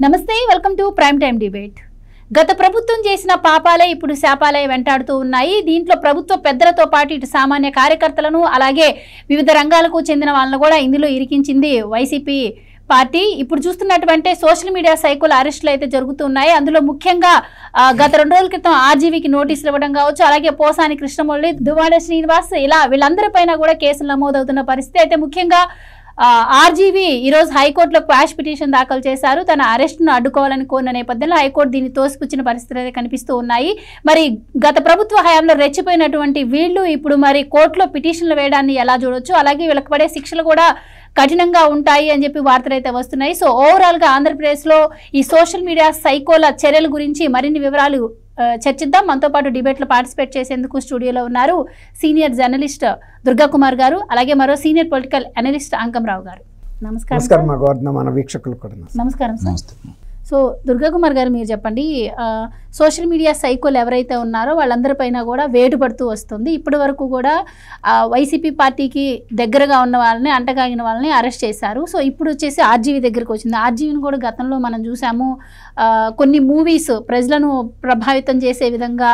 నమస్తే, welcome to prime time debate. గత ప్రభుత్వం చేసిన పాపాలే ఇప్పుడు శాపాలే వెంటాడుతూ ఉన్నాయి. దీంట్లో ప్రభుత్వ పెద్దలతో పాటు ఇటు సామాన్య కార్యకర్తలను అలాగే వివిధ రంగాలకు చెందిన వాళ్ళను కూడా ఇందులో ఇరికించింది వైసీపీ పార్టీ. ఇప్పుడు చూస్తున్నటువంటి సోషల్ మీడియా సైకోల అరెస్టులు అయితే జరుగుతున్నాయి. అందులో ముఖ్యంగా గత 2 రోజుల క్రితం ఆర్జీవీకి నోటీసులు ఇవ్వడం కావచ్చు, అలాగే పోసాని కృష్ణమురళి, దువ్వాడ శ్రీనివాస్ ఇలా వీళ్ళందరిపైన కూడా కేసులు నమోదవుతున్న పరిస్థితి. అయితే ముఖ్యంగా ఆర్జీవీ ఈరోజు హైకోర్టులో క్వాష్ పిటిషన్ దాఖలు చేశారు. తన అరెస్టును అడ్డుకోవాలని కోరిన నేపథ్యంలో హైకోర్టు దీన్ని తోసిపుచ్చిన పరిస్థితులు అయితే కనిపిస్తూ ఉన్నాయి. మరి గత ప్రభుత్వ హయాంలో రెచ్చిపోయినటువంటి వీళ్ళు ఇప్పుడు మరి కోర్టులో పిటిషన్లు వేయడాన్ని ఎలా చూడొచ్చు, అలాగే వీళ్ళకి పడే శిక్షలు కూడా కఠినంగా ఉంటాయి అని చెప్పి వార్తలు అయితే వస్తున్నాయి. సో ఓవరాల్గా ఆంధ్రప్రదేశ్లో ఈ సోషల్ మీడియా సైకోల చర్యల గురించి మరిన్ని వివరాలు చర్చిద్దాం. మనతో పాటు డిబేట్లో పార్టిసిపేట్ చేసేందుకు స్టూడియోలో ఉన్నారు సీనియర్ జర్నలిస్ట్ దుర్గా కుమార్ గారు, అలాగే మరో సీనియర్ పొలిటికల్ అనలిస్ట్ అంకంరావు గారు. నమస్కారం. నమస్కారం సార్. సో దుర్గా కుమార్ గారు, మీరు చెప్పండి, సోషల్ మీడియా సైకోలు ఎవరైతే ఉన్నారో వాళ్ళందరిపైన కూడా వేటు పడుతూ వస్తుంది. ఇప్పటి వరకు కూడా వైసీపీ పార్టీకి దగ్గరగా ఉన్న వాళ్ళని, అంటగాగిన వాళ్ళని అరెస్ట్ చేశారు. సో ఇప్పుడు వచ్చేసి ఆర్జీవీ దగ్గరికి వచ్చింది. ఆర్జీవీని కూడా గతంలో మనం చూసాము, కొన్ని మూవీస్ ప్రజలను ప్రభావితం చేసే విధంగా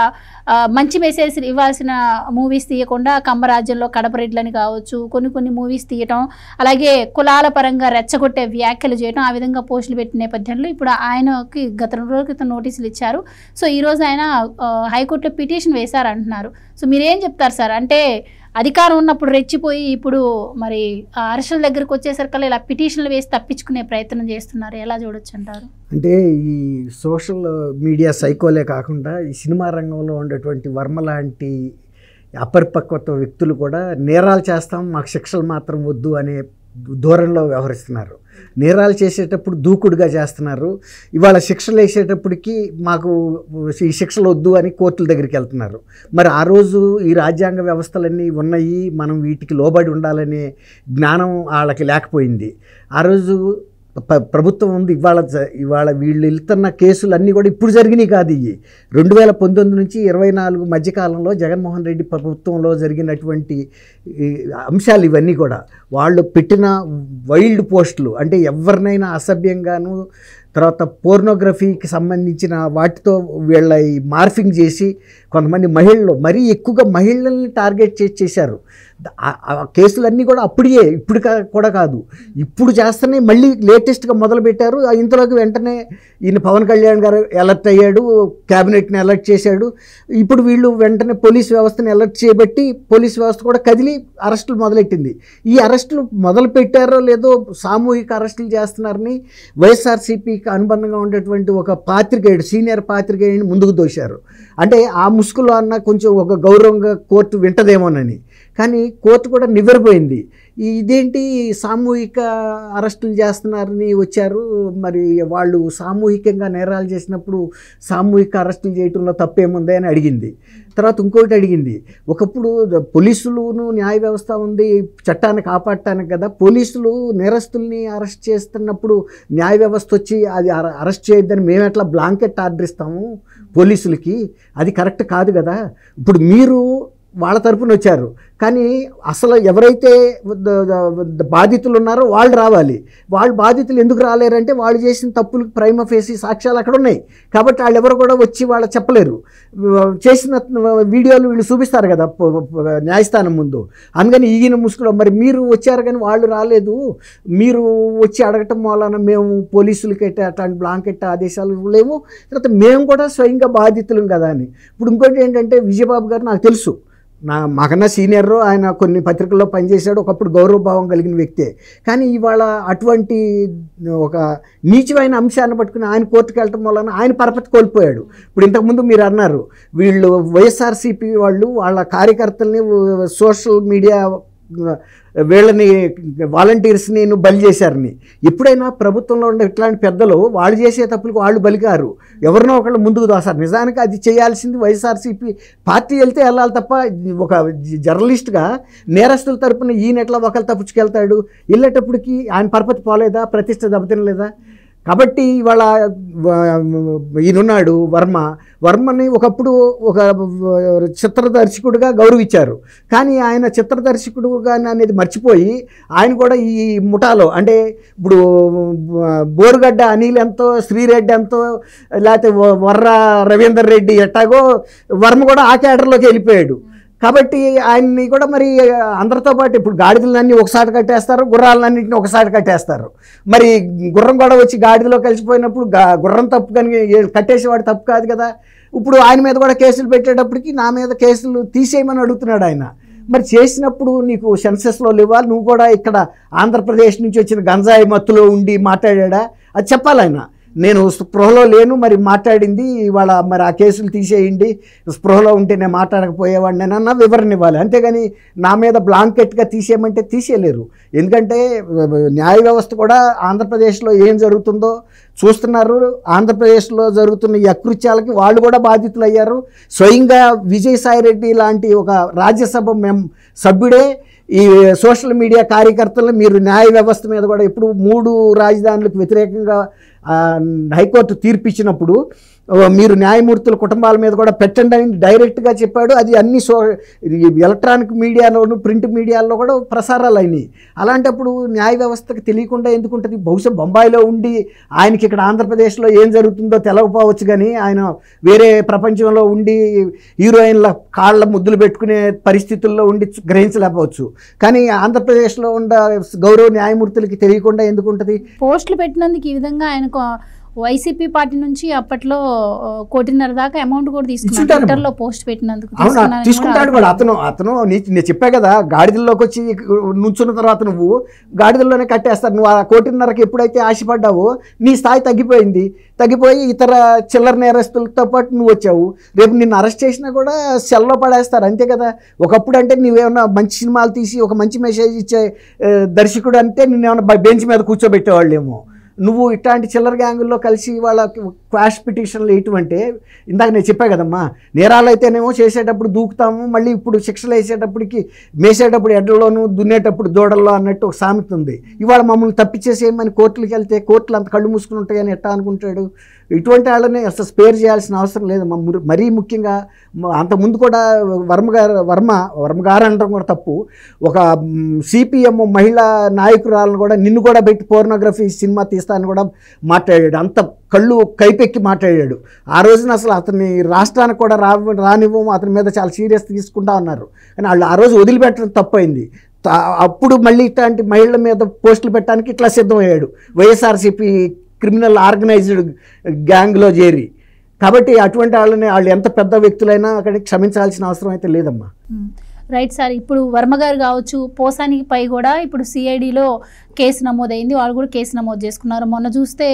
మంచి మెసేజ్ ఇవ్వాల్సిన మూవీస్ తీయకుండా కమ్మరాజ్యంలో కడపరెడ్లని కావచ్చు, కొన్ని మూవీస్ తీయటం, అలాగే కులాల పరంగా రెచ్చగొట్టే వ్యాఖ్యలు చేయడం, ఆ విధంగా పోస్టులు పెట్టిన నేపథ్యంలో ఇప్పుడు ఆయనకి గత 2 రోజుల క్రితం నోటీసులు ఇచ్చారు. సో ఈరోజు ఆయన హైకోర్టులో పిటిషన్ వేశారంటున్నారు. సో మీరేం చెప్తారు సార్? అంటే అధికారం ఉన్నప్పుడు రెచ్చిపోయి ఇప్పుడు మరి అరెస్టుల దగ్గరకు వచ్చేసరికి ఇలా పిటిషన్లు వేసి తప్పించుకునే ప్రయత్నం చేస్తున్నారు, ఎలా చూడొచ్చు అంటారు? అంటే ఈ సోషల్ మీడియా సైకోలే కాకుండా ఈ సినిమా రంగంలో ఉండేటువంటి వర్మ లాంటి అపరిపక్వత వ్యక్తులు కూడా నేరాలు చేస్తాం, మాకు శిక్షలు మాత్రం వద్దు అనే ధోరణిలో వ్యవహరిస్తున్నారు. నేరాలు చేసేటప్పుడు దూకుడుగా చేస్తున్నారు. ఇవాళ శిక్షలు వేసేటప్పటికి మాకు ఈ శిక్షలు వద్దు అని కోర్టుల దగ్గరికి వెళ్తున్నారు. మరి ఆ రోజు ఈ రాజ్యాంగ వ్యవస్థలన్నీ ఉన్నాయి, మనం వీటికి లోబడి ఉండాలనే జ్ఞానం వాళ్ళకి లేకపోయింది. ఆ రోజు ప్రభుత్వం ఉంది. ఇవాళ వీళ్ళు వెళ్తున్న కేసులన్నీ కూడా ఇప్పుడు జరిగినాయి కాదు. ఇవి 2019 నుంచి 24 మధ్యకాలంలో జగన్మోహన్ రెడ్డి ప్రభుత్వంలో జరిగినటువంటి అంశాలు ఇవన్నీ కూడా. వాళ్ళు పెట్టిన వైల్డ్ పోస్టులు, అంటే ఎవరినైనా అసభ్యంగాను, తర్వాత పోర్నోగ్రఫీకి సంబంధించిన వాటితో వీళ్ళ మార్ఫింగ్ చేసి కొంతమంది మహిళలు, మరీ ఎక్కువగా మహిళల్ని టార్గెట్ చేశారు. ఆ కేసులన్నీ కూడా అప్పుడే, ఇప్పుడు కూడా కాదు, ఇప్పుడు చేస్తేనే మళ్ళీ లేటెస్ట్గా మొదలుపెట్టారు. ఇంతలోకి వెంటనే ఈయన పవన్ కళ్యాణ్ గారు అలర్ట్ అయ్యాడు, క్యాబినెట్ని అలర్ట్ చేశాడు. ఇప్పుడు వీళ్ళు వెంటనే పోలీస్ వ్యవస్థని అలర్ట్ చేయబట్టి పోలీస్ వ్యవస్థ కూడా కదిలి అరెస్టులు మొదలెట్టింది. ఈ అరెస్టులు మొదలు పెట్టారో లేదో సామూహిక అరెస్టులు చేస్తున్నారని వైఎస్ఆర్సీపీకి అనుబంధంగా ఉండేటువంటి ఒక పాత్రికేయుడు, సీనియర్ పాత్రికేయుడిని ముందుకు దోశారు. అంటే ఆ ముసుగులో అన్న కొంచెం ఒక గౌరవంగా కోర్టు వింటదేమోనని. కానీ కోర్టు కూడా నివ్వెరపోయింది. ఇదేంటి సామూహిక అరెస్టులు చేస్తున్నారని వచ్చారు, మరి వాళ్ళు సామూహికంగా నేరాలు చేసినప్పుడు సామూహిక అరెస్టులు చేయడంలో తప్పేముంది అని అడిగింది. తర్వాత ఇంకొకటి అడిగింది, ఒకప్పుడు పోలీసులును న్యాయ వ్యవస్థ ఉంది చట్టాన్ని కాపాడటానికి కదా, పోలీసులు నేరస్తుల్ని అరెస్ట్ చేస్తున్నప్పుడు న్యాయ వ్యవస్థ వచ్చి అది అరెస్ట్ చేయొద్దని మేము ఎట్లా బ్లాంకెట్ ఆర్డర్ ఇస్తాము పోలీసులకి, అది కరెక్ట్ కాదు కదా. ఇప్పుడు మీరు వాళ్ళ తరపున వచ్చారు, కానీ అసలు ఎవరైతే బాధితులు ఉన్నారో వాళ్ళు రావాలి. వాళ్ళు బాధితులు ఎందుకు రాలేరంటే వాళ్ళు చేసిన తప్పులకు ప్రైమ ఫేసి సాక్ష్యాలు అక్కడ ఉన్నాయి కాబట్టి వాళ్ళు ఎవరు కూడా వచ్చి వాళ్ళు చెప్పలేరు. చేసిన వీడియోలు వీళ్ళు చూపిస్తారు కదా న్యాయస్థానం ముందు. అందుకని ఈగిన ముసుగులో మరి మీరు వచ్చారు కానీ వాళ్ళు రాలేదు, మీరు వచ్చి అడగటం వలన మేము పోలీసులకి అట్లాంటి బ్లాంకెట్ ఆదేశాలు లేవు, తర్వాత మేము కూడా స్వయంగా బాధితులం కదా అని. ఇప్పుడు ఇంకోటి ఏంటంటే, విజయబాబు గారు నాకు తెలుసు, మాకన్నా సీనియర్, ఆయన కొన్ని పత్రికల్లో పనిచేశాడు, ఒకప్పుడు గౌరవభావం కలిగిన వ్యక్తే. కానీ ఇవాళ అటువంటి ఒక నీచమైన అంశాన్ని పట్టుకుని ఆయన కోర్టుకు వెళ్ళటం వలన ఆయన పరపతి కోల్పోయాడు. ఇప్పుడు ఇంతకుముందు మీరు అన్నారు, వీళ్ళు వైఎస్ఆర్సీపీ వాళ్ళు వాళ్ళ కార్యకర్తల్ని సోషల్ మీడియా వీళ్ళని వాలంటీర్స్ని బలి చేశారని. ఎప్పుడైనా ప్రభుత్వంలో ఉండే ఇట్లాంటి పెద్దలు వాళ్ళు చేసే తప్పులకు వాళ్ళు బలికారు, ఎవరినో ఒకళ్ళు ముందుకు దోసారు. నిజానికి అది చేయాల్సింది వైఎస్ఆర్సీపీ పార్టీ వెళ్తే వెళ్ళాలి తప్ప ఒక జర్నలిస్ట్గా నేరస్తుల తరపున ఈయన ఎట్లా ఒకళ్ళు తప్పించుకెళ్తాడు? వెళ్ళేటప్పటికి ఆయన పరపతి పోలేదా, ప్రతిష్ట దెబ్బతినలేదా? కాబట్టి ఇవాళ ఈయనున్నాడు వర్మని ఒకప్పుడు ఒక చిత్రదర్శకుడిగా గౌరవించారు. కానీ ఆయన చిత్రదర్శకుడుగా అనేది మర్చిపోయి ఆయన కూడా ఈ ముఠాలో అంటే ఇప్పుడు బోరుగడ్డ అనిల్ ఎంతో, శ్రీరెడ్డి ఎంతో, లేకపోతే వర్ర రవీందర్ రెడ్డి ఎట్టాగో వర్మ కూడా ఆ క్యాడర్లోకి వెళ్ళిపోయాడు. కాబట్టి ఆయన్ని కూడా మరి అందరితో పాటు ఇప్పుడు గాడిదలన్నీ ఒకసారి కట్టేస్తారు, గుర్రాలన్నింటినీ ఒకసారి కట్టేస్తారు. మరి గుర్రం కూడా వచ్చి గాడిదలో కలిసిపోయినప్పుడు గుర్రం తప్పు కానీ కట్టేసేవాడు తప్పు కాదు కదా. ఇప్పుడు ఆయన మీద కూడా కేసులు పెట్టేటప్పటికి నా మీద కేసులు తీసేయమని అడుగుతున్నాడు ఆయన. మరి చేసినప్పుడు నీకు సెన్సెస్లో లేవా? నువ్వు కూడా ఇక్కడ ఆంధ్రప్రదేశ్ నుంచి వచ్చిన గంజాయి మత్తులో ఉండి మాట్లాడా? అది చెప్పాలి ఆయన. నేను స్పృహలో లేను, మరి మాట్లాడింది ఇవాళ మరి ఆ కేసులు తీసేయండి, స్పృహలో ఉంటే నేను మాట్లాడకపోయేవాడిని అన్న వివరణ ఇవ్వాలి. అంతేగాని నా మీద బ్లాంకెట్గా తీసేయమంటే తీసేయలేరు. ఎందుకంటే న్యాయ వ్యవస్థ కూడా ఆంధ్రప్రదేశ్లో ఏం జరుగుతుందో చూస్తున్నారు. ఆంధ్రప్రదేశ్లో జరుగుతున్న ఈ అకృత్యాలకి వాళ్ళు కూడా బాధితులు అయ్యారు. స్వయంగా విజయసాయిరెడ్డి లాంటి ఒక రాజ్యసభ సభ్యుడే ఈ సోషల్ మీడియా కార్యకర్తలు మీరు న్యాయ వ్యవస్థ మీద కూడా ఎప్పుడు 3 రాజధానులకు వ్యతిరేకంగా హైకోర్టు తీర్పు ఇచ్చినప్పుడు మీరు న్యాయమూర్తుల కుటుంబాల మీద కూడా పెట్టండి అని డైరెక్ట్గా చెప్పాడు. అది అన్ని ఎలక్ట్రానిక్ మీడియాలోను ప్రింట్ మీడియాల్లో కూడా ప్రసారాలు అయినాయి. అలాంటప్పుడు న్యాయ వ్యవస్థకు తెలియకుండా ఎందుకుంటుంది? బహుశా బొంబాయిలో ఉండి ఆయనకి ఇక్కడ ఆంధ్రప్రదేశ్లో ఏం జరుగుతుందో తెలవకపోవచ్చు, కానీ ఆయన వేరే ప్రపంచంలో ఉండి హీరోయిన్ల కాళ్ళ ముద్దులు పెట్టుకునే పరిస్థితుల్లో ఉండి గ్రహించలేకపోవచ్చు. కానీ ఆంధ్రప్రదేశ్లో ఉన్న గౌరవ న్యాయమూర్తులకి తెలియకుండా ఎందుకుంటుంది? పోస్టులు పెట్టినందుకు ఈ విధంగా ఆయనకు వైసీపీ పార్టీ నుంచి అప్పట్లో 1.5 కోటి దాకా అమౌంట్ కూడా తీసుకున్నాడు పోస్ట్ పెట్టినందుకు. తీసుకుంటాడు కూడా అతను నేను చెప్పా కదా, గాడిదల్లోకి వచ్చి నుంచున్న తర్వాత నువ్వు గాడిదల్లోనే కట్టేస్తారు. నువ్వు ఆ 1.5 కోటికి ఎప్పుడైతే ఆశపడ్డావో నీ స్థాయి తగ్గిపోయి ఇతర చిల్లర నేరస్తులతో పాటు నువ్వు వచ్చావు. రేపు నిన్ను అరెస్ట్ చేసినా కూడా సెల్లో పడేస్తారు, అంతే కదా. ఒకప్పుడు అంటే నువ్వేమన్నా మంచి సినిమాలు తీసి ఒక మంచి మెసేజ్ ఇచ్చే దర్శకుడు అంటే నిన్నేమన్నా బెంచ్ మీద కూర్చోబెట్టేవాళ్ళేమో. నువ్వు ఇట్లాంటి చిల్లర గ్యాంగుల్లో కలిసి వాళ్ళ క్వాష్ పిటిషన్లు ఇటువంటి ఇందాక నేను చెప్పా కదమ్మా, నేరాలు అయితేనేమో చేసేటప్పుడు దూకుతాము, మళ్ళీ ఇప్పుడు శిక్షలు వేసేటప్పటికి మేసేటప్పుడు ఎడ్లలోను దున్నేటప్పుడు దూడల్లో అన్నట్టు ఒక సామెత ఉంది. ఇవాళ మమ్మల్ని తప్పించేసేయమని కోర్టులకు వెళ్తే కోర్టులు అంత కళ్ళు మూసుకుని ఉంటాయని ఎట్టా అనుకుంటాడు? ఇటువంటి వాళ్ళని అసలు స్పేర్ చేయాల్సిన అవసరం లేదు. మరీ ముఖ్యంగా అంతకుముందు కూడా వర్మ గారు అనడం కూడా తప్పు. ఒక సిపిఎం మహిళా నాయకురాలను కూడా నిన్ను కూడా పెట్టి పోర్నోగ్రఫీ సినిమా తీస్తానని కూడా మాట్లాడాడు. అంత కళ్ళు కైపెక్కి మాట్లాడాడు. ఆ రోజున అసలు అతన్ని రాష్ట్రానికి కూడా రానివ్వము, అతని మీద చాలా సీరియస్ తీసుకుంటా ఉన్నారు. కానీ వాళ్ళు ఆ రోజు వదిలిపెట్టడం తప్పైంది. అప్పుడు మళ్ళీ ఇట్లాంటి మహిళల మీద పోస్టులు పెట్టడానికి ఇట్లా సిద్ధమయ్యాడు వైఎస్ఆర్సీపీ క్రిమినల్ ఆర్గనైజ్డ్ గ్యాంగ్లో చేరి. కాబట్టి అటువంటి వాళ్ళు ఎంత పెద్ద వ్యక్తులైనా అక్కడికి క్షమించాల్సిన అవసరం అయితే లేదమ్మా. Right sir. ఇప్పుడు వర్మ గారు కావచ్చు, పోసానిపై కూడా ఇప్పుడు సిఐడిలో కేసు నమోదైంది, వాళ్ళు కూడా కేసు నమోదు చేసుకున్నారు. మొన్న చూస్తే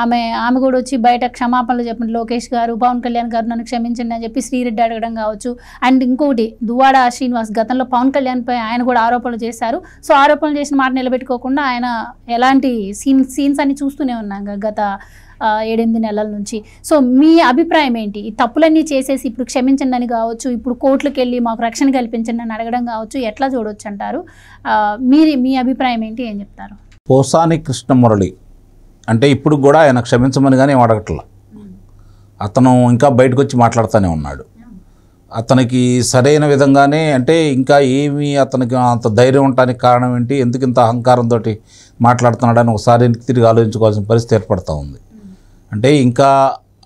ఆమె కూడా వచ్చి బయట క్షమాపణలు చెప్పండి, లోకేష్ గారు, పవన్ కళ్యాణ్ గారు నన్ను క్షమించండి అని చెప్పి శ్రీరెడ్డి అడగడం కావచ్చు. అండ్ ఇంకోటి దువ్వాడ శ్రీనివాస్ గతంలో పవన్ కళ్యాణ్పై ఆయన కూడా ఆరోపణలు చేశారు. సో ఆరోపణలు చేసిన మాట నిలబెట్టుకోకుండా ఆయన ఎలాంటి సీన్స్ అని చూస్తూనే ఉన్నాం గత 7-8 నెలల నుంచి. సో మీ అభిప్రాయం ఏంటి? ఈ తప్పులన్నీ చేసేసి ఇప్పుడు క్షమించండి అని కావచ్చు, ఇప్పుడు కోర్టులకు వెళ్ళి మాకు రక్షణ కల్పించండి అని అడగడం కావచ్చు, ఎట్లా చూడవచ్చు అంటారు? మీ అభిప్రాయం ఏంటి, ఏం చెప్తారు? పోసాని కృష్ణమురళి అంటే ఇప్పుడు కూడా ఆయన క్షమించమని కానీ ఏం అడగట్లా. అతను ఇంకా బయటకు వచ్చి మాట్లాడుతూనే ఉన్నాడు. అతనికి సరైన విధంగానే అంటే ఇంకా ఏమి అతనికి అంత ధైర్యం ఉండడానికి కారణం ఏంటి, ఎందుకు ఇంత అహంకారంతో మాట్లాడుతున్నాడని ఒకసారి తిరిగి ఆలోచించుకోవాల్సిన పరిస్థితి ఏర్పడుతూ ఉంది. అంటే ఇంకా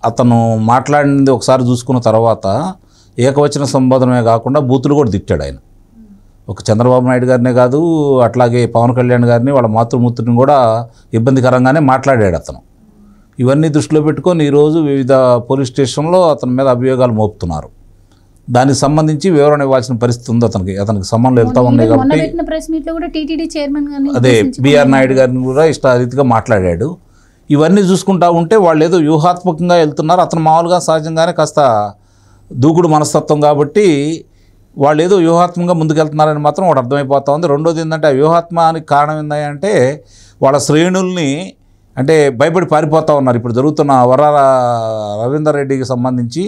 అతను మాట్లాడింది ఒకసారి చూసుకున్న తర్వాత ఏకవచన సంబోధనమే కాకుండా బూతులు కూడా తిట్టాడు ఆయన. ఒక చంద్రబాబు నాయుడు గారినే కాదు, అట్లాగే పవన్ కళ్యాణ్ గారిని, వాళ్ళ మాతృమూర్తిని కూడా ఇబ్బందికరంగానే మాట్లాడాడు అతను. ఇవన్నీ దృష్టిలో పెట్టుకొని ఈరోజు వివిధ పోలీస్ స్టేషన్లో అతని మీద అభియోగాలు మోపుతున్నారు. దానికి సంబంధించి వివరణ ఇవ్వాల్సిన పరిస్థితి ఉంది. అతనికి సంబంధాలు వెళ్తా ఉన్నాయి కాబట్టి అదే బిఆర్ నాయుడు గారిని కూడా ఇష్టారీతిగా మాట్లాడాడు. ఇవన్నీ చూసుకుంటా ఉంటే వాళ్ళు ఏదో వ్యూహాత్మకంగా వెళ్తున్నారు. అతను మామూలుగా సహజంగానే కాస్త దూకుడు మనస్తత్వం కాబట్టి వాళ్ళు ఏదో వ్యూహాత్మకంగా ముందుకెళ్తున్నారని మాత్రం ఒకటి అర్థమైపోతా ఉంది. రెండోది ఏంటంటే ఆ వ్యూహాత్మానికి కారణం ఏంటంటే వాళ్ళ శ్రేణుల్ని అంటే భయపడి పారిపోతూ ఉన్నారు. ఇప్పుడు జరుగుతున్న వర్ర రవీందర్ రెడ్డికి సంబంధించి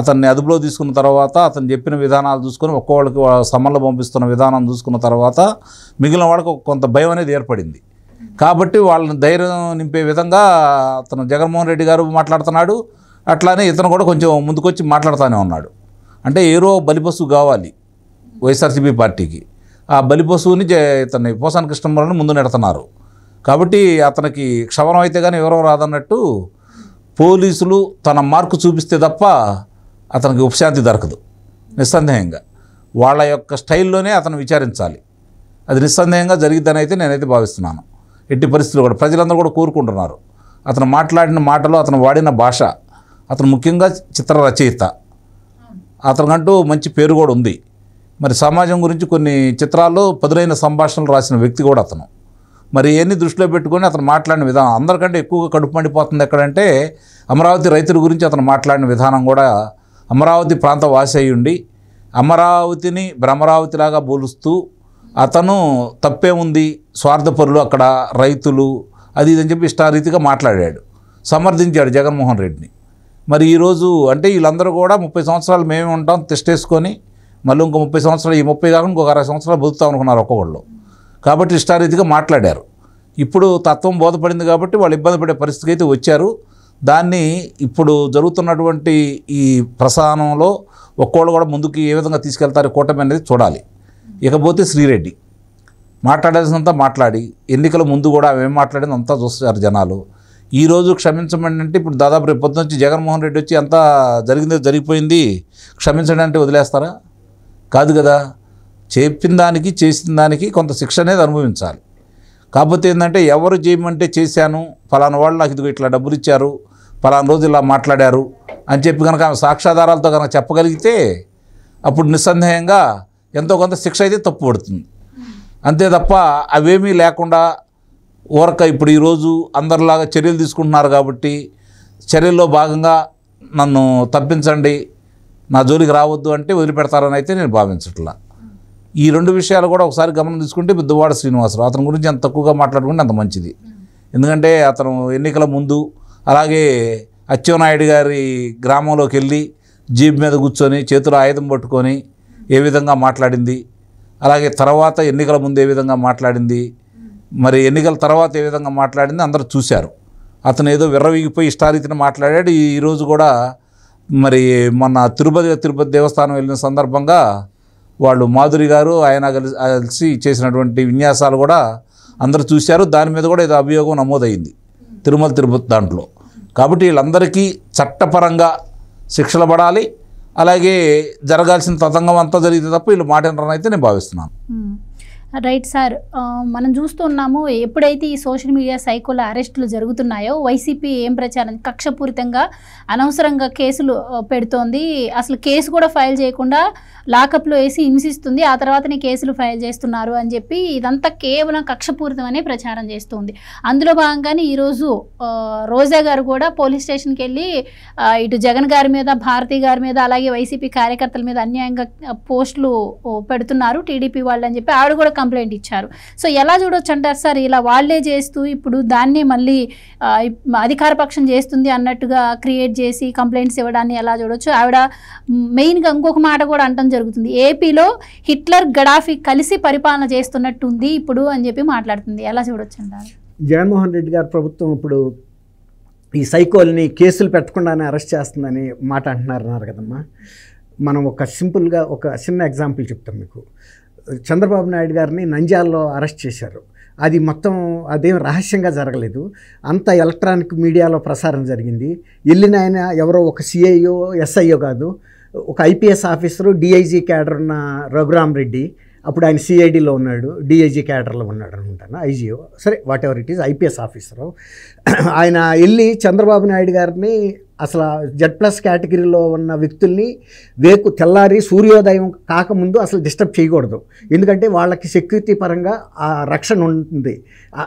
అతన్ని అదుపులో తీసుకున్న తర్వాత అతను చెప్పిన విధానాలు చూసుకొని ఒక్కొక్కళ్ళకి సమన్లు పంపిస్తున్న విధానం చూసుకున్న తర్వాత మిగిలిన వాళ్ళకి కొంత భయం అనేది ఏర్పడింది. కాబట్టి వాళ్ళని ధైర్యం నింపే విధంగా అతను జగన్మోహన్ రెడ్డి గారు మాట్లాడుతున్నాడు. అట్లానే ఇతను కూడా కొంచెం ముందుకొచ్చి మాట్లాడుతూనే ఉన్నాడు. అంటే ఏరో బలిపశువు కావాలి వైఎస్ఆర్సీపీ పార్టీకి. ఆ బలిపశువుని ఇతన్ని పోసాని కృష్ణమురళిని ముందు నెడుతున్నారు. కాబట్టి అతనికి క్షవరం అయితే కానీ ఎవరో రాదన్నట్టు పోలీసులు తన మార్కు చూపిస్తే తప్ప అతనికి ఉపశాంతి దొరకదు. నిస్సందేహంగా వాళ్ళ యొక్క స్టైల్లోనే అతను విచారించాలి. అది నిస్సందేహంగా జరిగిద్దని అయితే నేనైతే భావిస్తున్నాను. ఎట్టి పరిస్థితులు కూడా ప్రజలందరూ కూడా కోరుకుంటున్నారు. అతను మాట్లాడిన మాటలు, అతను వాడిన భాష, అతను ముఖ్యంగా చిత్ర రచయిత, అతనికంటూ మంచి పేరు కూడా ఉంది. మరి సమాజం గురించి కొన్ని చిత్రాల్లో పదునైన సంభాషణలు రాసిన వ్యక్తి కూడా అతను. మరి ఇవన్నీ దృష్టిలో పెట్టుకొని అతను మాట్లాడిన విధానం అందరికంటే ఎక్కువగా కడుపు మండిపోతుంది ఎక్కడంటే అమరావతి రైతుల గురించి అతను మాట్లాడిన విధానం కూడా. అమరావతి ప్రాంత వాసి అయి ఉండి అమరావతిని భ్రమరావతిలాగా పోలుస్తూ అతను తప్పే ఉంది, స్వార్థపరులు అక్కడ రైతులు అది ఇదని చెప్పి ఇష్టారీతిగా మాట్లాడాడు, సమర్థించాడు జగన్మోహన్ రెడ్డిని. మరి ఈరోజు అంటే వీళ్ళందరూ కూడా 30 సంవత్సరాలు మేమే ఉంటాం తెస్టేసుకొని మళ్ళీ ఇంకో 30 సంవత్సరాలు, ఈ 30 కాకుండా ఇంకొక 60 సంవత్సరాలు బతుకుతాం అనుకున్నారు ఒక్కొక్కళ్ళు. కాబట్టి ఇష్టారీతిగా మాట్లాడారు. ఇప్పుడు తత్వం బోధపడింది కాబట్టి వాళ్ళు ఇబ్బంది పడే పరిస్థితికి అయితే వచ్చారు. దాన్ని ఇప్పుడు జరుగుతున్నటువంటి ఈ ప్రస్థానంలో ఒక్కోళ్ళు కూడా ముందుకు ఏ విధంగా తీసుకెళ్తారు కూటమి అనేది చూడాలి. ఇకపోతే శ్రీరెడ్డి మాట్లాడాల్సినంత మాట్లాడి ఎన్నికల ముందు కూడా ఏం మాట్లాడింది అంతా చూస్తారు జనాలు. ఈరోజు క్షమించమని అంటే ఇప్పుడు దాదాపు రేపు పొద్దున వచ్చి జగన్మోహన్ రెడ్డి వచ్చి అంతా జరిగిందో జరిగిపోయింది క్షమించడం అంటే వదిలేస్తారా? కాదు కదా. చెప్పిన దానికి చేసిన దానికి కొంత శిక్ష అనేది అనుభవించాలి. కాకపోతే ఏంటంటే ఎవరు చేయమంటే చేశాను, ఫలానా వాళ్ళు నాకు ఇదిగో ఇట్లా డబ్బులు ఇచ్చారు, ఫలానా రోజు ఇలా మాట్లాడారు అని చెప్పి కనుక సాక్ష్యాధారాలతో కనుక చెప్పగలిగితే అప్పుడు నిస్సందేహంగా ఎంతో కొంత శిక్ష అయితే తప్పు పడుతుంది. అంతే తప్ప అవేమీ లేకుండా ఊరక ఇప్పుడు ఈరోజు అందరిలాగా చర్యలు తీసుకుంటున్నారు కాబట్టి చర్యల్లో భాగంగా నన్ను తప్పించండి, నా జోలికి రావద్దు అంటే వదిలిపెడతారని అయితే నేను భావించట్లా. ఈ రెండు విషయాలు కూడా ఒకసారి గమనం తీసుకుంటే దువ్వాడ శ్రీనివాసరావు అతని గురించి ఎంత తక్కువగా మాట్లాడుకుంటే అంత మంచిది. ఎందుకంటే అతను ఎన్నికల ముందు అలాగే అచ్చెన్నాయుడు గారి గ్రామంలోకి వెళ్ళి జీప్ మీద కూర్చొని చేతిలో ఆయుధం పట్టుకొని ఏ విధంగా మాట్లాడింది, అలాగే తర్వాత ఎన్నికల ముందు ఏ విధంగా మాట్లాడింది, మరి ఎన్నికల తర్వాత ఏ విధంగా మాట్లాడింది అందరూ చూశారు. అతను ఏదో విర్రవీగిపోయి ఇష్టారీతిని మాట్లాడాడు. ఈరోజు కూడా మరి మొన్న తిరుపతి దేవస్థానం వెళ్ళిన సందర్భంగా వాళ్ళు మాధురి గారు ఆయన కలిసి చేసినటువంటి విన్యాసాలు కూడా అందరూ చూశారు. దాని మీద కూడా ఏదో అభియోగం నమోదైంది తిరుపతి దాంట్లో. కాబట్టి వీళ్ళందరికీ చట్టపరంగా శిక్షలు పడాలి. అలాగే జరగాల్సిన తతంగం అంతా జరిగితే తప్ప వీళ్ళు మాట వినరని నేను భావిస్తున్నాను. రైట్ సార్, మనం చూస్తున్నాము ఎప్పుడైతే ఈ సోషల్ మీడియా సైకోల అరెస్టులు జరుగుతున్నాయో వైసీపీ ఏం ప్రచారం కక్షపూరితంగా అనవసరంగా కేసులు పెడుతోంది. అసలు కేసు కూడా ఫైల్ చేయకుండా లాకప్లో వేసి హింసిస్తుంది, ఆ తర్వాతనే కేసులు ఫైల్ చేస్తున్నారు అని చెప్పి ఇదంతా కేవలం కక్షపూరితం అనే ప్రచారం చేస్తుంది. అందులో భాగంగానే ఈరోజు రోజా గారు కూడా పోలీస్ స్టేషన్కి వెళ్ళి ఇటు జగన్ గారి మీద, భారతి గారి మీద, అలాగే వైసీపీ కార్యకర్తల మీద అన్యాయంగా పోస్టులు పెడుతున్నారు టీడీపీ వాళ్ళు అని చెప్పి ఆవిడ కూడా కంప్లైంట్ ఇచ్చారు. సో ఎలా చూడొచ్చు అంటారు సార్? ఇలా వాళ్లే చేస్తూ ఇప్పుడు దాన్ని మళ్ళీ అధికార పక్షం చేస్తుంది అన్నట్టుగా క్రియేట్ చేసి కంప్లైంట్స్ ఇవ్వడాన్ని ఎలా చూడొచ్చు? ఆవిడ మెయిన్గా ఇంకొక మాట కూడా అంటం జరుగుతుంది, ఏపీలో హిట్లర్ గడాఫీ కలిసి పరిపాలన చేస్తున్నట్టుంది ఇప్పుడు అని చెప్పి మాట్లాడుతుంది. ఎలా చూడొచ్చు అంటారు? జగన్మోహన్ రెడ్డి గారి ప్రభుత్వం ఇప్పుడు ఈ సైకోల్ని కేసులు పెట్టకుండానే అరెస్ట్ చేస్తుందని మాట అంటున్నారు కదమ్మా. మనం ఒక సింపుల్గా ఒక చిన్న ఎగ్జాంపుల్ చెప్తాం మీకు. చంద్రబాబు నాయుడు గారిని నంద్యాలలో అరెస్ట్ చేశారు. అది మొత్తం అదేం రహస్యంగా జరగలేదు, అంత ఎలక్ట్రానిక్ మీడియాలో ప్రసారం జరిగింది. వెళ్ళిన ఆయన ఎవరో ఒక సిఐఓ ఎస్ఐఓ కాదు, ఒక ఐపీఎస్ ఆఫీసరు డిఐజీ క్యాడర్ ఉన్న రఘురామ్ రెడ్డి, అప్పుడు ఆయన సిఐడిలో ఉన్నాడు, డిఐజీ క్యాడర్లో ఉన్నాడు అనుకుంటాను, ఐజీఓ, సరే what ever it is, IPS officer. ఆయన వెళ్ళి చంద్రబాబు నాయుడు గారిని అసలు Z+ కేటగిరీలో ఉన్న వ్యక్తుల్ని తెల్లారి సూర్యోదయం కాకముందు అసలు డిస్టర్బ్ చేయకూడదు, ఎందుకంటే వాళ్ళకి సెక్యూరిటీ పరంగా ఆ రక్షణ ఉంటుంది.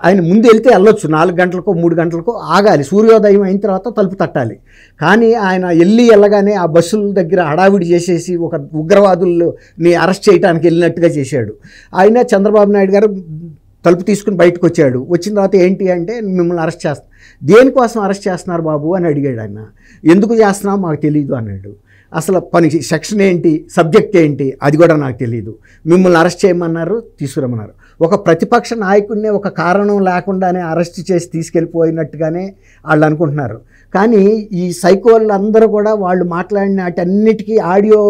ఆయన ముందు వెళ్తే వెళ్ళొచ్చు, 4 గంటలకో 3 గంటలకో ఆగాలి, సూర్యోదయం అయిన తర్వాత తలుపు తట్టాలి. కానీ ఆయన వెళ్ళగానే ఆ బస్సుల దగ్గర హడావిడి చేసేసి ఒక ఉగ్రవాదుల్ని అరెస్ట్ చేయడానికి వెళ్ళినట్టుగా చేశాడు. ఆయన చంద్రబాబు నాయుడు గారు తలుపు తీసుకుని బయటకు వచ్చాడు. వచ్చిన తర్వాత ఏంటి అంటే మిమ్మల్ని అరెస్ట్ చేస్తా, దేనికోసం అరెస్ట్ చేస్తున్నారు బాబు అని అడిగాడు ఆయన. ఎందుకు చేస్తున్నావు మాకు తెలియదు అన్నాడు. అసలు పని సెక్షన్ ఏంటి, సబ్జెక్ట్ ఏంటి, అది కూడా నాకు తెలియదు. మిమ్మల్ని అరెస్ట్ చేయమన్నారు, తీసుకురమ్మన్నారు. ఒక ప్రతిపక్ష నాయకుడిని ఒక కారణం లేకుండానే అరెస్ట్ చేసి తీసుకెళ్ళిపోయినట్టుగానే వాళ్ళు అనుకుంటున్నారు. కానీ ఈ సైకోళ్ళు అందరూ కూడా వాళ్ళు మాట్లాడిన వాటన్నిటికీ ఆడియో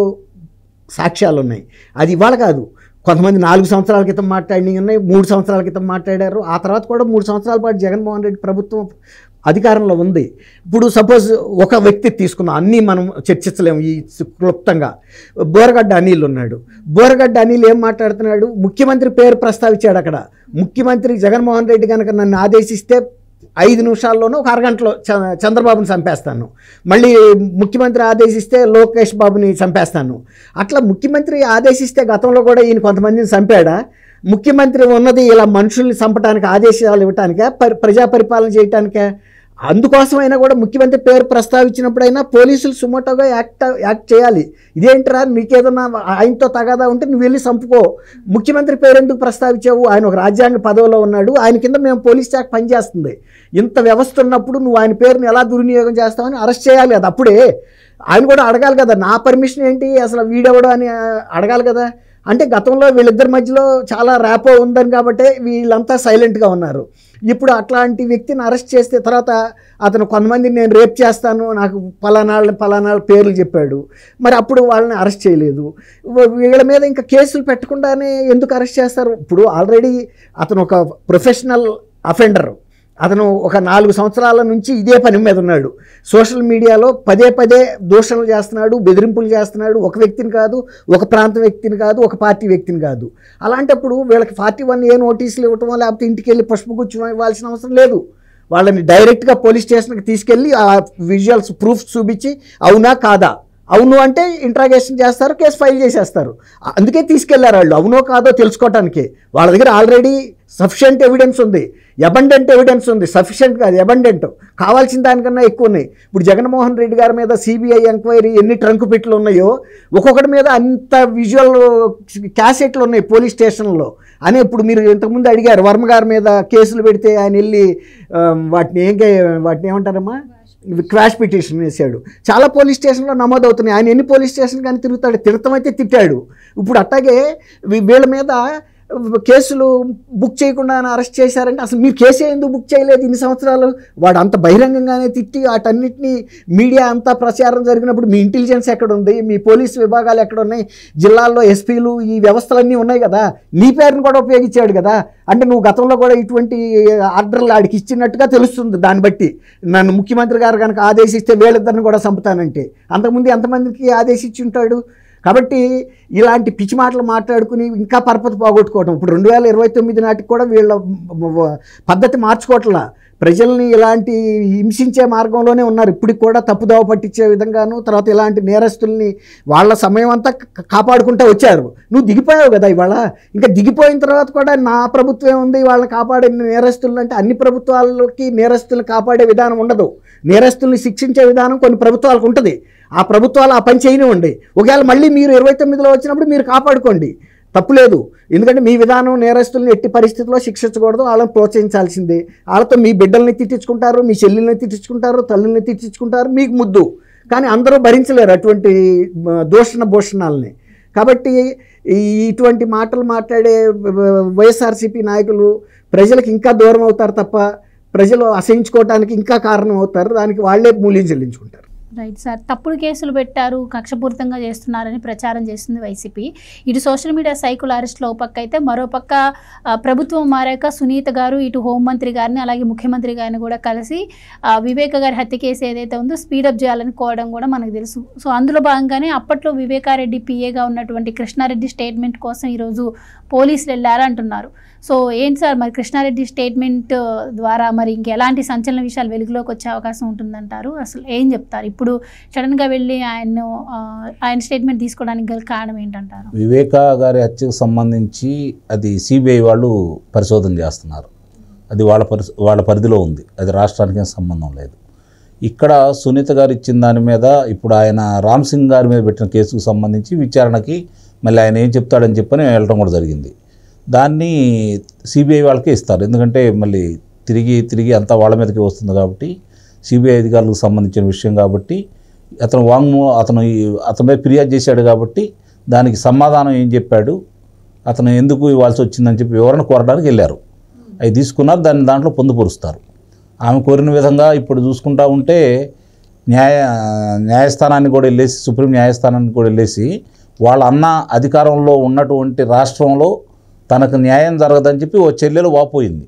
సాక్ష్యాలు ఉన్నాయి. అది ఇవాళ కాదు, కొంతమంది 4 సంవత్సరాల క్రితం మాట్లాడినవి ఉన్నాయి, 3 సంవత్సరాల క్రితం మాట్లాడారు. ఆ తర్వాత కూడా 3 సంవత్సరాల పాటు జగన్మోహన్ రెడ్డి ప్రభుత్వం అధికారంలో ఉంది. ఇప్పుడు సపోజ్ ఒక వ్యక్తి తీసుకున్నాం, అన్నీ మనం చర్చించలేము ఈ క్లుప్తంగా. బోరగడ్డ అనిల్ ఉన్నాడు. బోరగడ్డ అనిల్ ఏం మాట్లాడుతున్నాడు, ముఖ్యమంత్రి పేరు ప్రస్తావించాడు. అక్కడ ముఖ్యమంత్రి జగన్మోహన్ రెడ్డి కనుక నన్ను ఆదేశిస్తే 5 నిమిషాల్లోనూ ఒక అరగంటలో చంద్రబాబుని చంపేస్తాను, మళ్ళీ ముఖ్యమంత్రి ఆదేశిస్తే లోకేష్ బాబుని చంపేస్తాను. అట్లా ముఖ్యమంత్రి ఆదేశిస్తే గతంలో కూడా ఈయన కొంతమందిని చంపాడా? ముఖ్యమంత్రి ఉన్నది ఇలా మనుషుల్ని చంపడానికి, ఆదేశాలు ఇవ్వటానికే, ప్రజా పరిపాలన చేయటానికే? అందుకోసమైనా కూడా ముఖ్యమంత్రి పేరు ప్రస్తావించినప్పుడైనా పోలీసులు సుమోటోగా యాక్ట్ చేయాలి. ఇదేంటరా, నీకేదన్నా ఆయనతో తగాదా ఉంటే నువ్వు వెళ్ళి చంపుకో, ముఖ్యమంత్రి పేరు ఎందుకు ప్రస్తావించావు? ఆయన ఒక రాజ్యాంగ పదవిలో ఉన్నాడు, ఆయన కింద మేము పోలీస్ శాఖ పనిచేస్తుంది. ఇంత వ్యవస్థ ఉన్నప్పుడు నువ్వు ఆయన పేరుని ఎలా దుర్వినియోగం చేస్తావని అరెస్ట్ చేయాలి కదా. అప్పుడే ఆయన కూడా అడగాలి కదా, నా పర్మిషన్ ఏంటి, అసలు వీడెవడో అని అడగాలి కదా. అంటే గతంలో వీళ్ళిద్దరి మధ్యలో చాలా ర్యాపో ఉందని కాబట్టి వీళ్ళంతా సైలెంట్గా ఉన్నారు. ఇప్పుడు వ్యక్తిని అరెస్ట్ చేస్తే తర్వాత అతను కొంతమంది నేను రేప్ చేస్తాను, నాకు పలానా పేర్లు చెప్పాడు, మరి అప్పుడు వాళ్ళని అరెస్ట్ చేయలేదు. వీళ్ళ మీద ఇంకా కేసులు పెట్టకుండానే ఎందుకు అరెస్ట్ చేస్తారు? ఇప్పుడు ఆల్రెడీ అతను ఒక ప్రొఫెషనల్ అఫెండర్, అతను ఒక 4 సంవత్సరాల నుంచి ఇదే పని మీద ఉన్నాడు. సోషల్ మీడియాలో పదే దూషణలు చేస్తున్నాడు, బెదిరింపులు చేస్తున్నాడు. ఒక వ్యక్తిని కాదు, ఒక ప్రాంత వ్యక్తిని కాదు, ఒక పార్టీ వ్యక్తిని కాదు. అలాంటప్పుడు వీళ్ళకి 41A నోటీసులు ఇవ్వటమో లేకపోతే ఇంటికి వెళ్ళి పుష్పగుచ్చం ఇవ్వాల్సిన అవసరం లేదు. వాళ్ళని డైరెక్ట్గా పోలీస్ స్టేషన్కి తీసుకెళ్ళి ఆ విజువల్స్ ప్రూఫ్ చూపించి అవునా కాదా, అవును అంటే ఇంట్రాగేషన్ చేస్తారు, కేసు ఫైల్ చేసేస్తారు. అందుకే తీసుకెళ్లారు వాళ్ళు, అవునో కాదో తెలుసుకోవటానికి. వాళ్ళ దగ్గర ఆల్రెడీ సఫిషియెంట్ ఎవిడెన్స్ ఉంది, అబండెంట్ ఎవిడెన్స్ ఉంది. సఫిషియెంట్ కాదు, అబండెంట్, కావాల్సిన దానికన్నా ఎక్కువ ఉన్నాయి. ఇప్పుడు జగన్మోహన్ రెడ్డి గారి మీద సిబిఐ ఎంక్వైరీ ఎన్ని ట్రంక్ పెట్లు ఉన్నాయో, ఒక్కొక్కటి మీద అంత విజువల్ క్యాసెట్లు ఉన్నాయి పోలీస్ స్టేషన్లో అని. ఇప్పుడు మీరు ఇంతకుముందు అడిగారు, వర్మ గారి మీద కేసులు పెడితే ఆయన వెళ్ళి వాటిని ఏమంటారమ్మా, క్వాష్ పిటిషన్ వేశాడు. చాలా పోలీస్ స్టేషన్లో నమోదవుతున్నాయి. ఆయన ఎన్ని పోలీస్ స్టేషన్ కానీ తిరుగుతాడు, తిడతామైతే తిట్టాడు. ఇప్పుడు అట్టాగే వీళ్ళ మీద కేసులు బుక్ చేయకుండా అరెస్ట్ చేశారంటే అసలు మీరు కేసే ఎందుకు బుక్ చేయలేదు ఇన్ని సంవత్సరాలు? వాడు అంత బహిరంగంగానే తిట్టి వాటన్నిటినీ మీడియా అంతా ప్రచారం జరిగినప్పుడు మీ ఇంటెలిజెన్స్ ఎక్కడ ఉంది, మీ పోలీసు విభాగాలు ఎక్కడ ఉన్నాయి, జిల్లాల్లో ఎస్పీలు, ఈ వ్యవస్థలన్నీ ఉన్నాయి కదా, నీ పేరును కూడా ఉపయోగించాడు కదా. అంటే నువ్వు గతంలో కూడా ఇటువంటి ఆర్డర్లు ఆడికి ఇచ్చినట్టుగా తెలుస్తుంది. దాన్ని బట్టి నన్ను ముఖ్యమంత్రి గారు కనుక ఆదేశిస్తే వీళ్ళిద్దరిని కూడా చంపుతానంటే అంతకుముందు ఎంతమందికి ఆదేశించి ఉంటాడు? కాబట్టి ఇలాంటి పిచ్చి మాటలు మాట్లాడుకుని ఇంకా పరపతి పోగొట్టుకోవటం. ఇప్పుడు 2029 నాటికి కూడా వీళ్ళ పద్ధతి మార్చుకోవట్లా. ప్రజల్ని ఇలాంటి హింసించే మార్గంలోనే ఉన్నారు. ఇప్పటికి కూడా తప్పుదోవ పట్టించే విధంగాను, తర్వాత ఇలాంటి నేరస్తుల్ని వాళ్ళ సమయం అంతా కాపాడుకుంటూ వచ్చారు. నువ్వు దిగిపోయావు కదా ఇవాళ. ఇంకా దిగిపోయిన తర్వాత కూడా నా ప్రభుత్వం ఉంది వాళ్ళని కాపాడే నేరస్తులు అంటే, అన్ని ప్రభుత్వాలకి నేరస్తుల్ని కాపాడే విధానం ఉండదు. నేరస్తుల్ని శిక్షించే విధానం కొన్ని ప్రభుత్వాలకు ఉంటుంది. ఆ ప్రభుత్వాలు ఆ పని చేయనివ్వండి. ఒకవేళ మళ్ళీ మీరు 29లో వచ్చినప్పుడు మీరు కాపాడుకోండి, తప్పులేదు. ఎందుకంటే మీ విధానం నేరస్తుల్ని ఎట్టి పరిస్థితుల్లో శిక్షించకూడదు, వాళ్ళని ప్రోత్సహించాల్సిందే. వాళ్ళతో మీ బిడ్డల్ని తిట్టించుకుంటారు, మీ చెల్లెల్ని తిట్టించుకుంటారు, తల్లుల్ని తిట్టించుకుంటారు, మీకు ముద్దు. కానీ అందరూ భరించలేరు అటువంటి భూషణాలని. కాబట్టి ఇటువంటి మాటలు మాట్లాడే వైఎస్ఆర్సీపీ నాయకులు ప్రజలకు ఇంకా దూరం అవుతారు తప్ప ప్రజలు అసహించుకోవటానికి ఇంకా కారణం అవుతారు. దానికి వాళ్ళే మూల్యం చెల్లించుకుంటారు. రైట్ సార్, తప్పుడు కేసులు పెట్టారు, కక్షపూరితంగా చేస్తున్నారని ప్రచారం చేస్తుంది వైసీపీ. ఇటు సోషల్ మీడియా సైకుల అరెస్ట్లో పక్క అయితే, మరోపక్క ప్రభుత్వం మారాక సునీత గారు ఇటు హోంమంత్రి గారిని అలాగే ముఖ్యమంత్రి గారిని కూడా కలిసి వివేక గారి హత్య కేసు ఏదైతే ఉందో స్పీడప్ చేయాలని కోవడం కూడా మనకు తెలుసు. సో అందులో భాగంగానే అప్పట్లో వివేకారెడ్డి పిఏగా ఉన్నటువంటి కృష్ణారెడ్డి స్టేట్మెంట్ కోసం ఈరోజు పోలీసులు వెళ్ళారంటున్నారు. సో ఏంటి సార్ మరి కృష్ణారెడ్డి స్టేట్మెంట్ ద్వారా మరి ఇంకెలాంటి సంచలన విషయాలు వెలుగులోకి వచ్చే అవకాశం ఉంటుందంటారు? అసలు ఏం చెప్తారు? ఇప్పుడు సడన్గా వెళ్ళి ఆయన స్టేట్మెంట్ తీసుకోవడానికి గల కారణం ఏంటంటారు? వివేక గారి హత్యకు సంబంధించి అది సిబిఐ వాళ్ళు పరిశోధన చేస్తున్నారు. అది వాళ్ళ పరిధిలో ఉంది, అది రాష్ట్రానికి ఏం సంబంధం లేదు. ఇక్కడ సునీత గారు ఇచ్చిన దాని మీద ఇప్పుడు ఆయన రామ్ సింగ్ గారి మీద పెట్టిన కేసుకు సంబంధించి విచారణకి మళ్ళీ ఆయన ఏం చెప్తాడని చెప్పని వెళ్ళడం కూడా జరిగింది. దాన్ని సిబిఐ వాళ్ళకే ఇస్తారు, ఎందుకంటే మళ్ళీ తిరిగి అంతా వాళ్ళ మీదకి వస్తుంది కాబట్టి, సిబిఐ అధికారులకు సంబంధించిన విషయం కాబట్టి అతని మీద ఫిర్యాదు చేశాడు కాబట్టి దానికి సమాధానం ఏం చెప్పాడు, అతను ఎందుకు ఇవ్వాల్సి వచ్చిందని చెప్పి వివరణ కోరడానికి వెళ్ళారు. అవి తీసుకున్నారు, దాంట్లో పొందుపరుస్తారు. ఆమె కోరిన విధంగా ఇప్పుడు చూసుకుంటా ఉంటే న్యాయస్థానానికి కూడా వెళ్ళేసి, సుప్రీం న్యాయస్థానానికి కూడా వెళ్ళేసి వాళ్ళ అన్న అధికారంలో ఉన్నటువంటి రాష్ట్రంలో తనకు న్యాయం జరగదని చెప్పి ఓ చెల్లెలు వాపోయింది.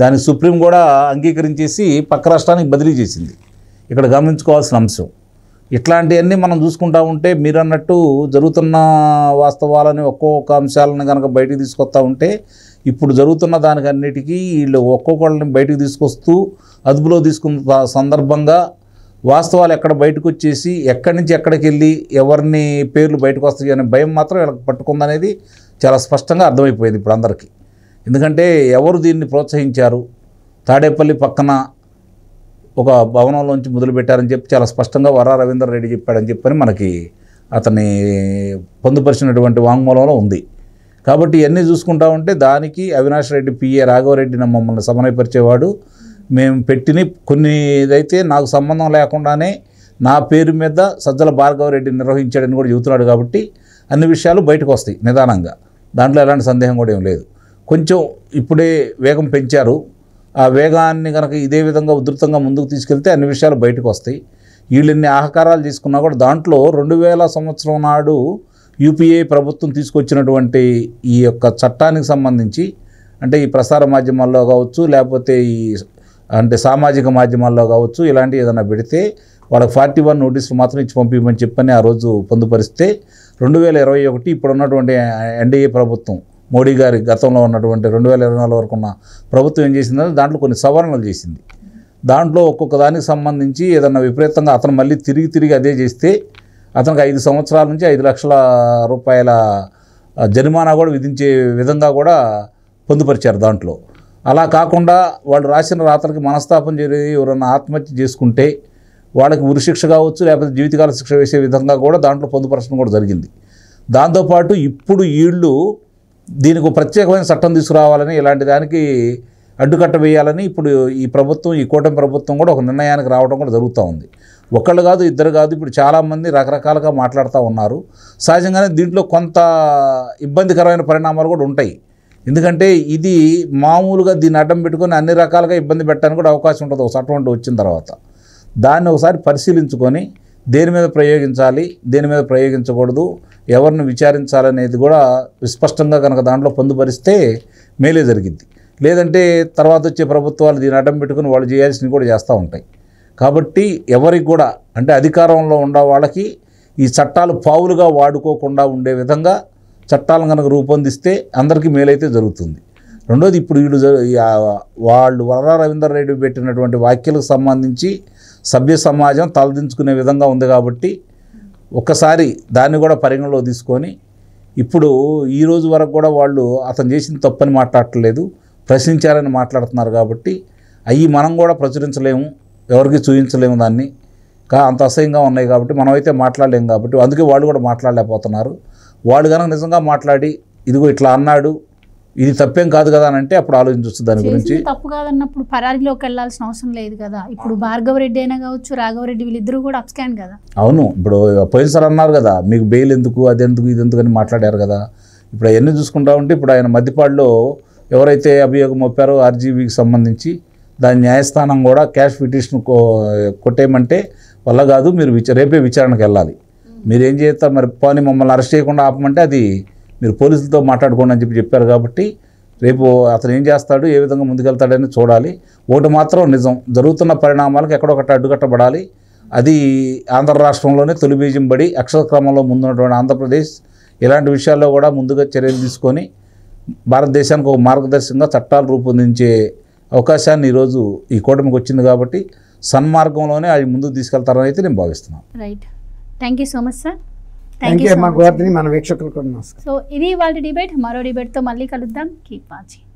దానికి సుప్రీం కూడా అంగీకరించేసి పక్క రాష్ట్రానికి బదిలీ చేసింది. ఇక్కడ గమనించుకోవాల్సిన అంశం. ఇట్లాంటివన్నీ మనం చూసుకుంటా ఉంటే మీరు అన్నట్టు జరుగుతున్న వాస్తవాలని ఒక్కొక్క అంశాలను కనుక బయటికి తీసుకొస్తూ ఉంటే ఇప్పుడు జరుగుతున్న దానికన్నిటికీ వీళ్ళు ఒక్కొక్కళ్ళని బయటకు తీసుకొస్తూ అదుపులో తీసుకున్న సందర్భంగా వాస్తవాలు ఎక్కడ బయటకు వచ్చేసి ఎక్కడి నుంచి ఎక్కడికి వెళ్ళి ఎవరిని పేర్లు బయటకు వస్తాయి అనే భయం మాత్రం వీళ్ళకి పట్టుకుందనేది చాలా స్పష్టంగా అర్థమైపోయింది ఇప్పుడు అందరికీ. ఎందుకంటే ఎవరు దీన్ని ప్రోత్సహించారు, తాడేపల్లి పక్కన ఒక భవనంలోంచి మొదలుపెట్టారని చెప్పి చాలా స్పష్టంగా వరా రవీందర్ రెడ్డి చెప్పాడని చెప్పని మనకి అతన్ని పొందుపరిచినటువంటి వాంగ్మూలంలో ఉంది. కాబట్టి ఇవన్నీ చూసుకుంటా ఉంటే దానికి అవినాష్ రెడ్డి పిఏ రాఘవరెడ్డిని మమ్మల్ని సమన్వయపరిచేవాడు, మేము పెట్టిన కొన్ని ఇదైతే నాకు సంబంధం లేకుండానే నా పేరు మీద సజ్జల భార్గవరెడ్డి నిర్వహించాడని కూడా చెబుతున్నాడు. కాబట్టి అన్ని విషయాలు బయటకు వస్తాయి నిదానంగా, దాంట్లో ఎలాంటి సందేహం కూడా ఏం లేదు. కొంచెం ఇప్పుడే వేగం పెంచారు, ఆ వేగాన్ని కనుక ఇదే విధంగా ఉధృతంగా ముందుకు తీసుకెళ్తే అన్ని విషయాలు బయటకు వస్తాయి. వీళ్ళు ఎన్ని ఆహకారాలు తీసుకున్నా కూడా దాంట్లో 2000 సంవత్సరం నాడు యూపీఏ ప్రభుత్వం తీసుకొచ్చినటువంటి ఈ యొక్క చట్టానికి సంబంధించి అంటే ఈ ప్రసార మాధ్యమాల్లో కావచ్చు, లేకపోతే ఈ అంటే సామాజిక మాధ్యమాల్లో కావచ్చు, ఇలాంటి ఏదైనా పెడితే వాళ్ళకి 41 నోటీసులు మాత్రం ఇచ్చి పంపించమని చెప్పని ఆ రోజు పొందుపరిస్తే 2021 ఇప్పుడు ఉన్నటువంటి ఎన్డీఏ ప్రభుత్వం మోడీ గారి గతంలో ఉన్నటువంటి 2024 వరకు ఉన్న ప్రభుత్వం ఏం చేసిందంటే దాంట్లో కొన్ని సవరణలు చేసింది. దాంట్లో ఒక్కొక్క దానికి సంబంధించి ఏదన్నా విపరీతంగా అతను మళ్ళీ తిరిగి అదే చేస్తే అతనికి 5 సంవత్సరాల నుంచి 5 లక్షల రూపాయల జరిమానా కూడా విధించే విధంగా కూడా పొందుపరిచారు దాంట్లో. అలా కాకుండా వాళ్ళు రాసిన రాతలకి మనస్తాపం జరిగి ఎవరన్నా ఆత్మహత్య చేసుకుంటే వాళ్ళకి ఉరిశిక్ష కావచ్చు, లేకపోతే జీవితకాల శిక్ష వేసే విధంగా కూడా దాంట్లో పొందుపరచడం కూడా జరిగింది. దాంతోపాటు ఇప్పుడు వీళ్ళు దీనికి ప్రత్యేకమైన చట్టం తీసుకురావాలని, ఇలాంటి దానికి అడ్డుకట్ట వేయాలని ఇప్పుడు ఈ ప్రభుత్వం, ఈ కూటమి ప్రభుత్వం కూడా ఒక నిర్ణయానికి రావడం కూడా జరుగుతూ ఉంది. ఒకళ్ళు కాదు, ఇద్దరు కాదు, ఇప్పుడు చాలామంది రకరకాలుగా మాట్లాడుతూ ఉన్నారు. సహజంగానే దీంట్లో కొంత ఇబ్బందికరమైన పరిణామాలు కూడా ఉంటాయి. ఎందుకంటే ఇది మామూలుగా దీన్ని అడ్డం పెట్టుకొని అన్ని రకాలుగా ఇబ్బంది పెట్టడానికి కూడా అవకాశం ఉంటుంది ఒక చట్టం అంటూ వచ్చిన తర్వాత. దాన్ని ఒకసారి పరిశీలించుకొని దేని మీద ప్రయోగించాలి, దేని మీద ప్రయోగించకూడదు, ఎవరిని విచారించాలనేది కూడా విస్పష్టంగా కనుక దాంట్లో పొందుపరిస్తే మేలే జరిగింది. లేదంటే తర్వాత వచ్చే ప్రభుత్వాలు దీన్ని అడ్డం పెట్టుకుని వాళ్ళు చేయాల్సినవి కూడా చేస్తూ ఉంటాయి. కాబట్టి ఎవరికి కూడా అంటే అధికారంలో ఉన్న వాళ్ళకి ఈ చట్టాలు పావులుగా వాడుకోకుండా ఉండే విధంగా చట్టాలను కనుక రూపొందిస్తే అందరికీ మేలైతే జరుగుతుంది. రెండోది, ఇప్పుడు వీళ్ళు వాళ్ళు వరా రవీందర్ రెడ్డి పెట్టినటువంటి వ్యాఖ్యలకు సంబంధించి సభ్య సమాజం తలదించుకునే విధంగా ఉంది. కాబట్టి ఒక్కసారి దాన్ని కూడా పరిగణలో తీసుకొని ఇప్పుడు ఈ రోజు వరకు కూడా వాళ్ళు అతను చేసిన తప్పని మాట్లాడట్లేదు, ప్రశ్నించారని మాట్లాడుతున్నారు. కాబట్టి అవి మనం కూడా ప్రచురించలేము, ఎవరికి చూపించలేము, దాన్ని అంత అసహ్యంగా ఉన్నాయి. కాబట్టి మనమైతే మాట్లాడలేము. కాబట్టి అందుకే వాళ్ళు కూడా మాట్లాడలేకపోతున్నారు. వాళ్ళు కనుక నిజంగా మాట్లాడి ఇదిగో ఇట్లా అన్నాడు, ఇది తప్పేం కాదు కదా అని అంటే అప్పుడు ఆలోచించవచ్చు దాని గురించి. తప్పు కాదన్నప్పుడు పరారీలోకి వెళ్ళాల్సిన అవసరం లేదు కదా. ఇప్పుడు భార్గవరెడ్డి అయినా కావచ్చు, రాఘవరెడ్డి, వీళ్ళిద్దరూ కూడా అప్స్కాండ్ కదా. అవును, ఇప్పుడు పోయినసారి అన్నారు కదా మీకు బెయిల్ ఎందుకు, అదెందుకు, ఇది ఎందుకు అని మాట్లాడారు కదా. ఇప్పుడు అవన్నీ చూసుకుంటా ఉంటే ఇప్పుడు ఆయన మధ్యపాడులో ఎవరైతే అభియోగం మోపారో ఆర్జీబీకి సంబంధించి దాని న్యాయస్థానం కూడా క్యాష్ పిటిషన్ కొట్టేయమంటే వల్ల కాదు, మీరు రేపే విచారణకు వెళ్ళాలి, మీరేం చేస్తారు మరి, పోనీ మమ్మల్ని అరెస్ట్ చేయకుండా ఆపమంటే అది మీరు పోలీసులతో మాట్లాడుకోండి అని చెప్పారు. కాబట్టి రేపు అతను ఏం చేస్తాడు, ఏ విధంగా ముందుకెళ్తాడని చూడాలి. ఒకటి మాత్రం నిజం, జరుగుతున్న పరిణామాలకు ఎక్కడొకటి అడ్డుకట్టబడాలి. అది ఆంధ్ర రాష్ట్రంలోనే తొలి బీజం పడి అక్షర క్రమంలో ముందున్నటువంటి ఆంధ్రప్రదేశ్ ఇలాంటి విషయాల్లో కూడా ముందుగా చర్యలు తీసుకొని భారతదేశానికి ఒక మార్గదర్శకంగా చట్టాలు రూపొందించే అవకాశాన్ని ఈరోజు ఈ కూటమికి వచ్చింది. కాబట్టి సన్మార్గంలోనే అది ముందుకు తీసుకెళ్తారని అయితే నేను భావిస్తున్నాను. Right, thank you so much sir. Thank you. మా గోవర్ధని, మన వీక్షకులకు నమస్కారం. సో ఇది వాళ్ళ డిబేట్. మరో డిబేట్తో మళ్ళీ కలుద్దాం. Keep watching.